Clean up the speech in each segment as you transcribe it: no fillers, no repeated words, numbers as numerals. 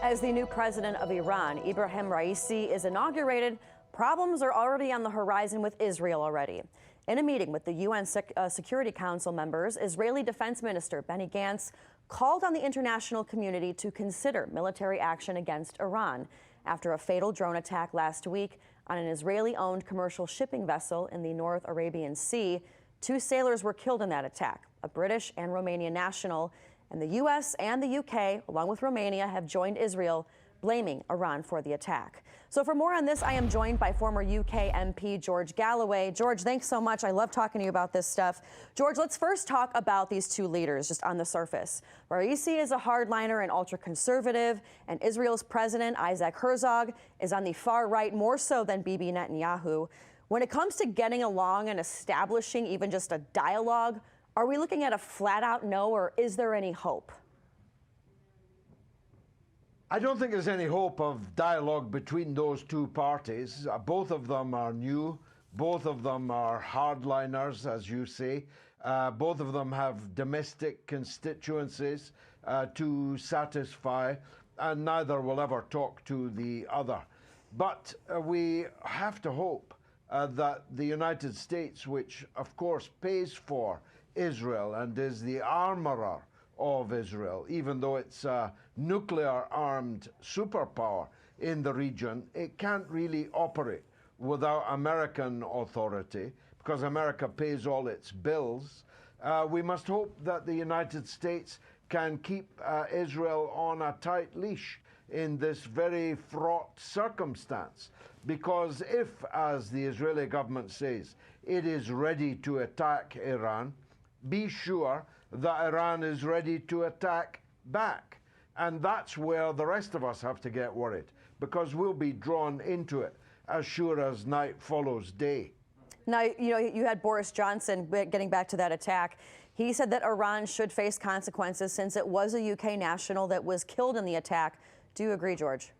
As the new president of Iran, Ibrahim Raisi, is inaugurated, problems are already on the horizon with Israel already. In a meeting with the UN Security Council members, Israeli Defense Minister Benny Gantz called on the international community to consider military action against Iran after a fatal drone attack last week on an Israeli-owned commercial shipping vessel in the North Arabian Sea. 2 sailors were killed in that attack, a British and Romanian national, and the U.S. and the U.K., along with Romania, have joined Israel, blaming Iran for the attack. So for more on this, I am joined by former UK MP George Galloway. George, thanks so much. I love talking to you about this stuff. George, let's first talk about these 2 leaders, just on the surface. Raisi is a hardliner and ultra-conservative, and Israel's president, Isaac Herzog, is on the far right, more so than Bibi Netanyahu. When it comes to getting along and establishing even just a dialogue, are we looking at a flat-out no, or is there any hope? I don't think there's any hope of dialogue between those 2 parties. Both of them are new. Both of them are hardliners, as you say. Both of them have domestic constituencies to satisfy, and neither will ever talk to the other. But we have to hope that the United States, which of course pays for Israel and is the armorer of Israel, even though it's a nuclear-armed superpower in the region, it can't really operate without American authority because America pays all its bills. We must hope that the United States can keep Israel on a tight leash in this very fraught circumstance, because if, as the Israeli government says, it is ready to attack Iran, be sure that Iran is ready to attack back. And that's where the rest of us have to get worried, because we'll be drawn into it as sure as night follows day. Now, you had Boris Johnson, getting back to that attack. He said that Iran should face consequences since it was a UK national that was killed in the attack. Do you agree, George?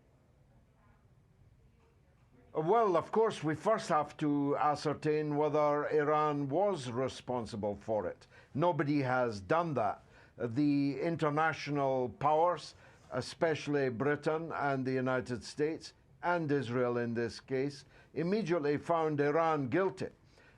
Well, of course, we first have to ascertain whether Iran was responsible for it. Nobody has done that. The international powers, especially Britain and the United States, and Israel in this case, immediately found Iran guilty.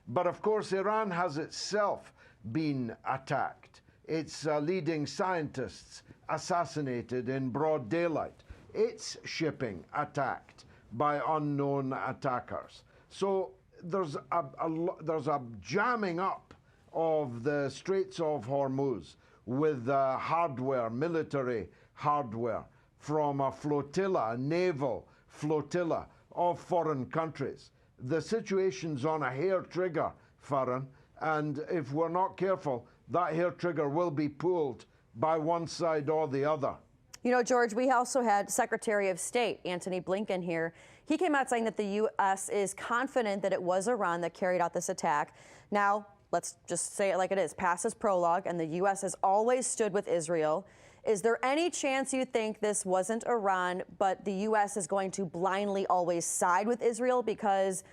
But of course, Iran has itself been attacked. Its leading scientists assassinated in broad daylight. Its shipping attacked by unknown attackers. So there's a jamming up of the Straits of Hormuz with hardware, military hardware, from a flotilla, a naval flotilla of foreign countries. The situation's on a hair trigger, Farron, and if we're not careful, that hair trigger will be pulled by one side or the other. You know, George, we also had Secretary of State Antony Blinken here. He came out saying that the U.S. is confident that it was Iran that carried out this attack. Now, let's just say it like it is. Past is prologue, and the U.S. has always stood with Israel. Is there any chance you think this wasn't Iran, but the U.S. is going to blindly always side with Israel? Because,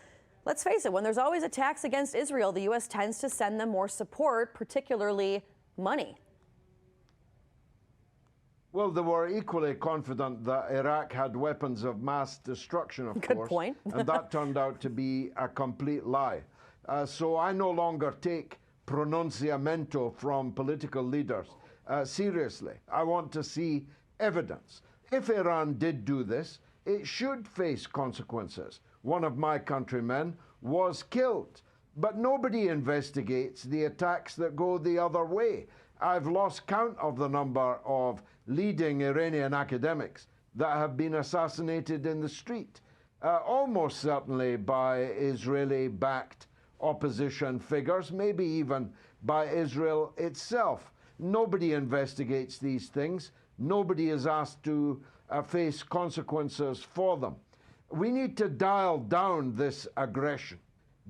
let's face it, when there's always attacks against Israel, the U.S. tends to send them more support, particularly money. Well, they were equally confident that Iraq had weapons of mass destruction, of course. Good point. And that turned out to be a complete lie. So I no longer take pronunciamento from political leaders seriously. I want to see evidence. If Iran did do this, it should face consequences. One of my countrymen was killed, but nobody investigates the attacks that go the other way. I've lost count of the number of leading Iranian academics that have been assassinated in the street, almost certainly by Israeli-backed opposition figures, maybe even by Israel itself. Nobody investigates these things. Nobody is asked to face consequences for them. We need to dial down this aggression,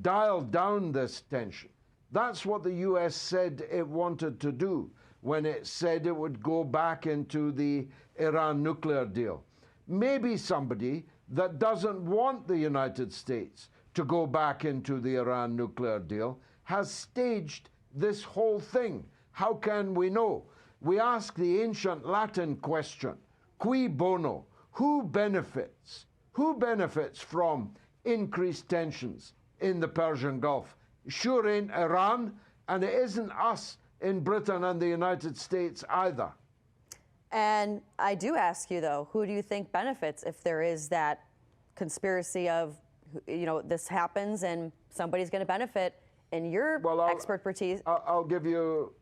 dial down this tension. That's what the U.S. said it wanted to do when it said it would go back into the Iran nuclear deal. Maybe somebody that doesn't want the United States to go back into the Iran nuclear deal has staged this whole thing. How can we know? We ask the ancient Latin question, cui bono? Who benefits? Who benefits from increased tensions in the Persian Gulf? Sure ain't Iran, and it isn't us in Britain and the United States either. And I do ask you, though, who do you think benefits if there is that conspiracy of, you know, this happens and somebody's going to benefit in your expertise? I'll give you...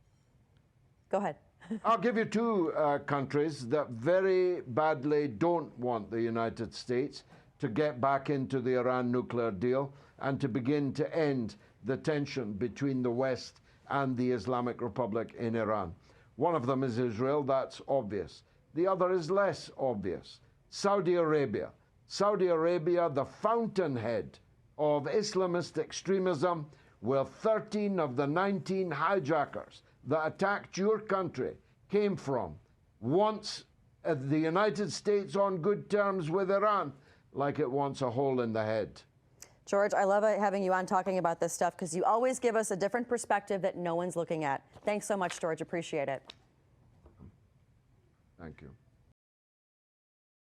Go ahead. I'll give you two countries that very badly don't want the United States to get back into the Iran nuclear deal and to begin to end the tension between the West and the Islamic Republic in Iran. One of them is Israel, that's obvious. The other is less obvious. Saudi Arabia. Saudi Arabia, the fountainhead of Islamist extremism, where 13 of the 19 hijackers that attacked your country came from, wants the United States on good terms with Iran, like it wants a hole in the head. George, I love having you on talking about this stuff because you always give us a different perspective that no one's looking at. Thanks so much, George. Appreciate it. Thank you.